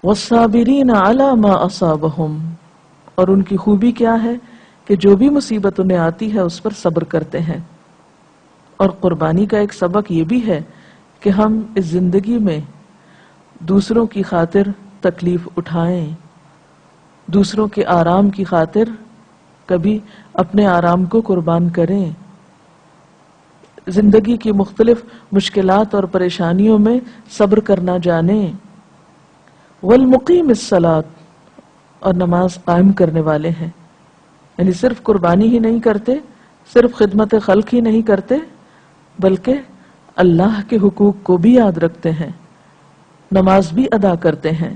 والصابرین علی ما اصابہم، اور ان کی خوبی کیا ہے کہ جو بھی مصیبت انہیں آتی ہے اس پر صبر کرتے ہیں۔ اور قربانی کا ایک سبق یہ بھی ہے کہ ہم اس زندگی میں دوسروں کی خاطر تکلیف اٹھائیں، دوسروں کے آرام کی خاطر کبھی اپنے آرام کو قربان کریں، زندگی کی مختلف مشکلات اور پریشانیوں میں صبر کرنا جانیں۔ والمقیم الصلاۃ، اور نماز قائم کرنے والے ہیں، یعنی صرف قربانی ہی نہیں کرتے، صرف خدمت خلق ہی نہیں کرتے، بلکہ اللہ کے حقوق کو بھی یاد رکھتے ہیں، نماز بھی ادا کرتے ہیں۔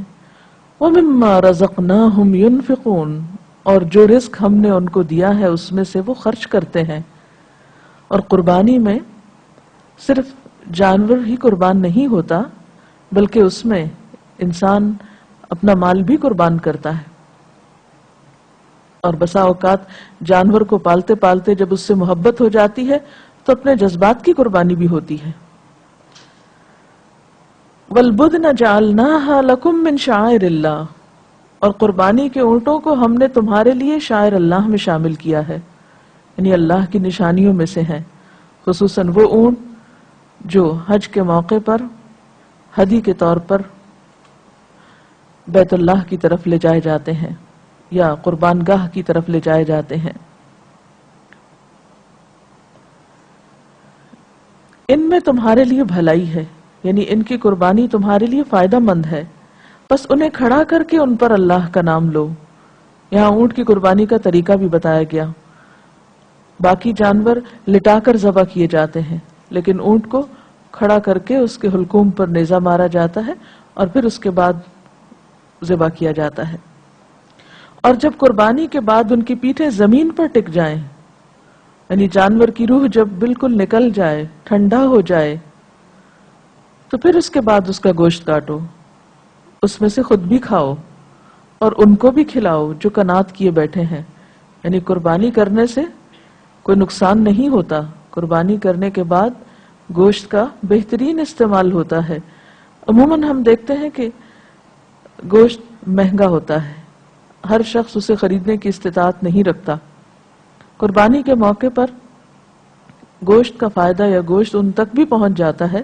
وَمِمَّا رَزَقْنَاهُمْ يُنْفِقُونَ، اور جو رزق ہم نے ان کو دیا ہے اس میں سے وہ خرچ کرتے ہیں۔ اور قربانی میں صرف جانور ہی قربان نہیں ہوتا، بلکہ اس میں انسان اپنا مال بھی قربان کرتا ہے۔ اور بسا اوقات جانور کو پالتے پالتے جب اس سے محبت ہو جاتی ہے تو اپنے جذبات کی قربانی بھی ہوتی ہے۔ وَالْبُدْنَ جَعَلْنَاهَا لَكُمْ مِنْ شَعَائِرِ اللَّهِ، اور قربانی کے اونٹوں کو ہم نے تمہارے لیے شعائر اللہ میں شامل کیا ہے، یعنی اللہ کی نشانیوں میں سے ہیں، خصوصاً وہ اونٹ جو حج کے موقع پر ہدی کے طور پر بیت اللہ کی طرف لے جائے جاتے ہیں یا قربان گاہ کی طرف لے جائے جاتے ہیں۔ ان میں تمہارے لیے بھلائی ہے، یعنی ان کی قربانی تمہارے لیے فائدہ مند ہے، بس انہیں کھڑا کر کے ان پر اللہ کا نام لو۔ یہاں اونٹ کی قربانی کا طریقہ بھی بتایا گیا، باقی جانور لٹا کر ذبح کیے جاتے ہیں، لیکن اونٹ کو کھڑا کر کے اس کے حلقوم پر نیزہ مارا جاتا ہے اور پھر اس کے بعد ذبح کیا جاتا ہے۔ اور جب قربانی کے بعد ان کی پیٹھیں زمین پر ٹک جائیں، یعنی جانور کی روح جب بالکل نکل جائے، ٹھنڈا ہو جائے، تو پھر اس کے بعد اس کا گوشت کاٹو، اس میں سے خود بھی کھاؤ اور ان کو بھی کھلاؤ جو قناعت کیے بیٹھے ہیں۔ یعنی قربانی کرنے سے کوئی نقصان نہیں ہوتا، قربانی کرنے کے بعد گوشت کا بہترین استعمال ہوتا ہے۔ عموماً ہم دیکھتے ہیں کہ گوشت مہنگا ہوتا ہے، ہر شخص اسے خریدنے کی استطاعت نہیں رکھتا۔ قربانی کے موقع پر گوشت کا فائدہ یا گوشت ان تک بھی پہنچ جاتا ہے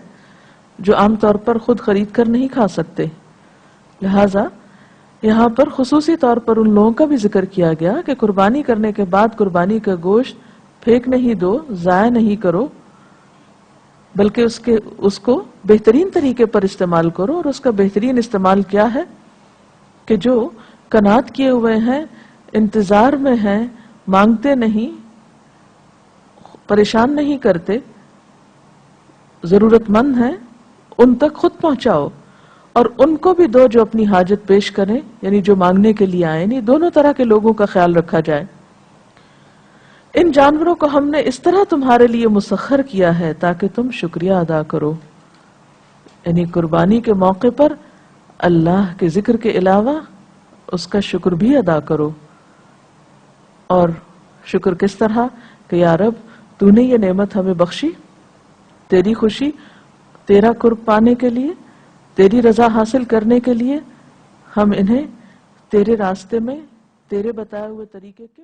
جو عام طور پر خود خرید کر نہیں کھا سکتے، لہٰذا یہاں پر خصوصی طور پر ان لوگوں کا بھی ذکر کیا گیا کہ قربانی کرنے کے بعد قربانی کا گوشت پھینک نہیں دو، ضائع نہیں کرو، بلکہ اس کو بہترین طریقے پر استعمال کرو۔ اور اس کا بہترین استعمال کیا ہے کہ جو قناعت کیے ہوئے ہیں، انتظار میں ہیں، مانگتے نہیں، پریشان نہیں کرتے، ضرورت مند ہیں، ان تک خود پہنچاؤ اور ان کو بھی دو جو اپنی حاجت پیش کریں، یعنی جو مانگنے کے لیے آئیں، یعنی دونوں طرح کے لوگوں کا خیال رکھا جائے۔ ان جانوروں کو ہم نے اس طرح تمہارے لیے مسخر کیا ہے تاکہ تم شکریہ ادا کرو، یعنی قربانی کے موقع پر اللہ کے ذکر کے علاوہ اس کا شکر بھی ادا کرو۔ اور شکر کس طرح کہ یا رب تو نے یہ نعمت ہمیں بخشی، تیری خوشی، تیرا قرب پانے کے لیے، تیری رضا حاصل کرنے کے لیے ہم انہیں تیرے راستے میں تیرے بتائے ہوئے طریقے کے